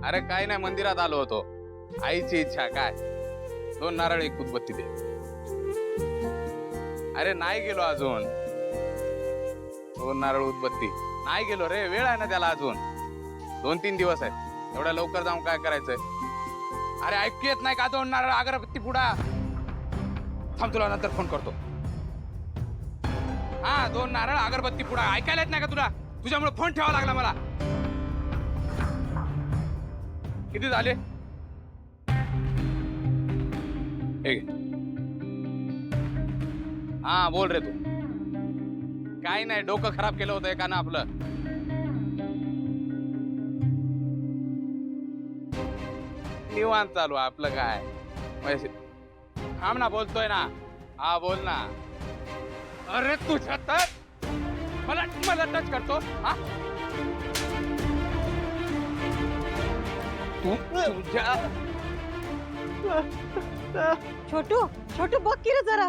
अरे काय नाही, मंदिरात आलो होतो. आईची इच्छा काय, 2 नारळ 1 उदबत्ती दे. अरे नाही गेलो अजून. 2 नारळ उदबत्ती नाही गेलो रे, वेळ आहे ना त्याला अजून. 2-3 दिवस आहेत, एवढ्या लवकर जाऊन काय करायचंय? अरे ऐकू येत नाही का? 2 नारळ अगरबत्ती पुडा. थांब, तुला नंतर फोन करतो. हा, 2 नारळ अगरबत्ती पुडा. ऐकायला येत नाही का तुला? तुझ्यामुळे फोन ठेवावा लागला मला. किती झाले? हा बोल रे तू. काही नाही, डोकं खराब केलं होतं एकानं आपलं. निवांत चालू आपलं काय. थांब ना, बोलतोय ना. हा बोल ना. अरे तुझ्या तर मला टच करतो. हा तुझ्या छोटू छोटू बघ की रे जरा.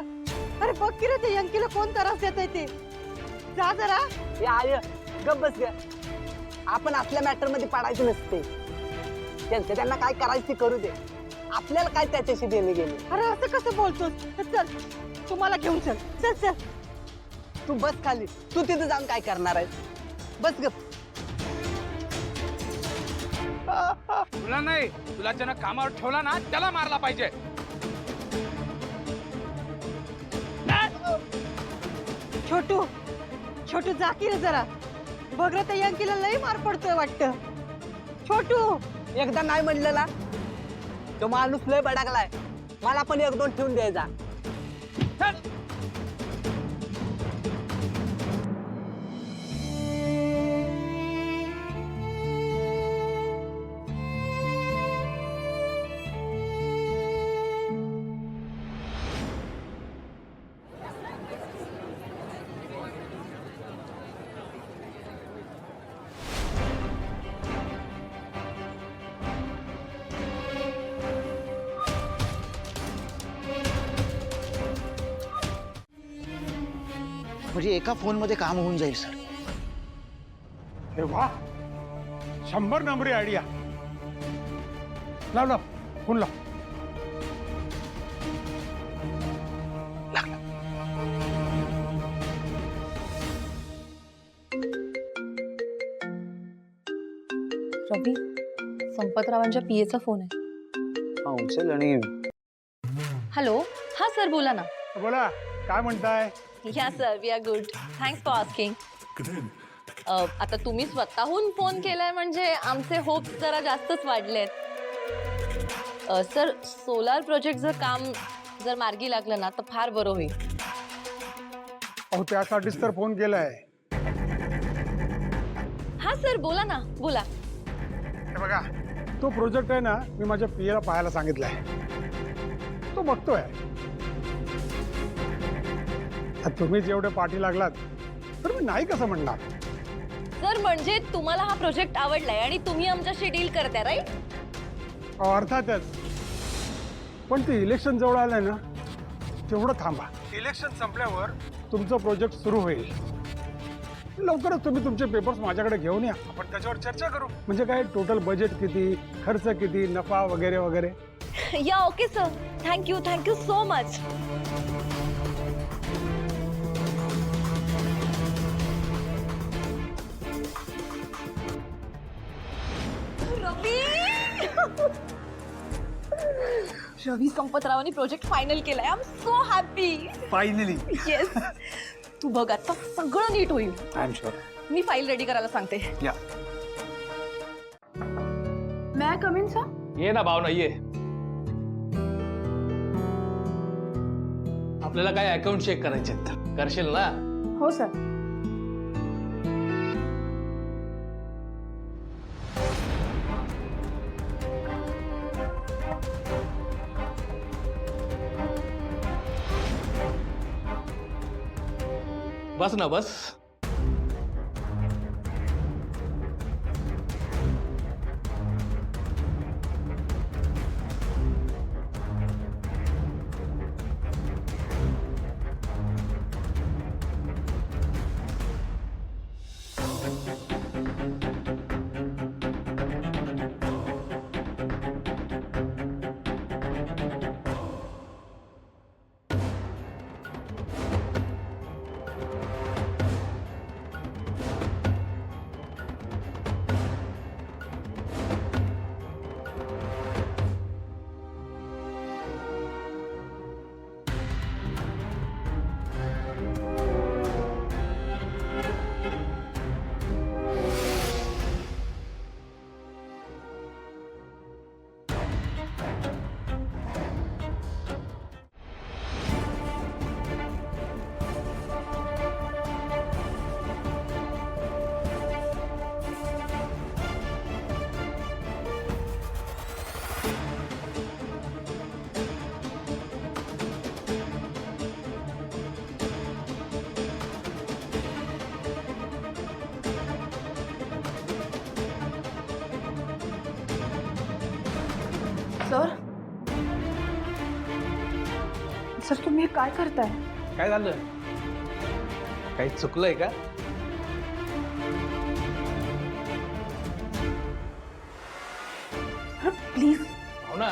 अरे बघ की रे, ते यंकीला कोण त्रास देत आहे ते. जा जरा. हे आय गप बस ग. आपण असल्या मॅटर मध्ये पडायचं नसते. त्यांना काय करायचं ते करू दे. आपल्याला काय त्याच्याशी देणे गेले. अरे असं कसं बोलतोस? चल तुम्हाला घेऊन चल. चल चल तू बस खाली. तू तिथे जाऊन काय करणार आहे? बस गप. तुला नाही, तुला ज्यानं कामावर ठेवला ना त्याला मारला पाहिजे. छोटू छोटू जा की रे जरा. बघ रे, त्या यंकीला लई मार पडतोय वाटतं. छोटू एकदा नाही म्हणलं ना, तो माणूस लय बडाकलाय. मला पण 1-2 ठेवून द्यायचा. म्हणजे एका फोन मध्ये काम होऊन जाईल सर. हे वा, 100 नंबरी आयडिया. लाव फोन लाव. रवी, संपतरावांच्या पीएचा फोन आहे. उचल आणि हॅलो. हा सर, बोला ना. बोला, काय म्हणताय? या sir, we are good. Thanks for asking. आता तुम्ही स्वतःहून फोन केलाय म्हणजे आमचे होप जरा जास्तच वाढलेत. सर, सोलार प्रोजेक्ट जर मार्गी लागलं ना तर फार बरं होईल. अहो, त्यासाठीच तर फोन केलाय. हा सर, बोला ना, बोला. हे बघा, तो प्रोजेक्ट आहे ना, मी माझ्या पीएला पाहायला सांगितलाय. तो बघतोय. तुम्ही जेवढे पाठी लागलात तर मी नाही कसं म्हणणार. सर, म्हणजे तुम्हाला हा प्रोजेक्ट आवडलाय आणि तुम्ही आमच्याशी डील करताय, राईट? अर्थातच. पण ते इलेक्शन जवळ आलंय ना, तेवढं थांबा. इलेक्शन संपल्यावर तुमचं प्रोजेक्ट सुरू होईल. लवकरच तुम्ही तुमचे पेपर्स माझ्याकडे घेऊन या. आपण त्याच्यावर चर्चा करू. म्हणजे काय, टोटल बजेट किती, खर्च किती, नफा वगैरे वगैरे. Yeah, okay sir. Thank you so much. Ravi, संपतरावांनी प्रोजेक्ट फायनल केलाय. I am so happy. Finally. Yes. तू बघ, आता सगळं नीट होईल. I am sure. मी फाईल रेडी करायला सांगते. या. मैं कम इन सर? ये ना भावना, ये. आपल्याला काय अकाउंट चेक करायचे करशील ना? हो सर. बस ना, बस. सर सर तुम्ही हे काय करताय? काय झालं? काही चुकलंय का? प्लीज हो ना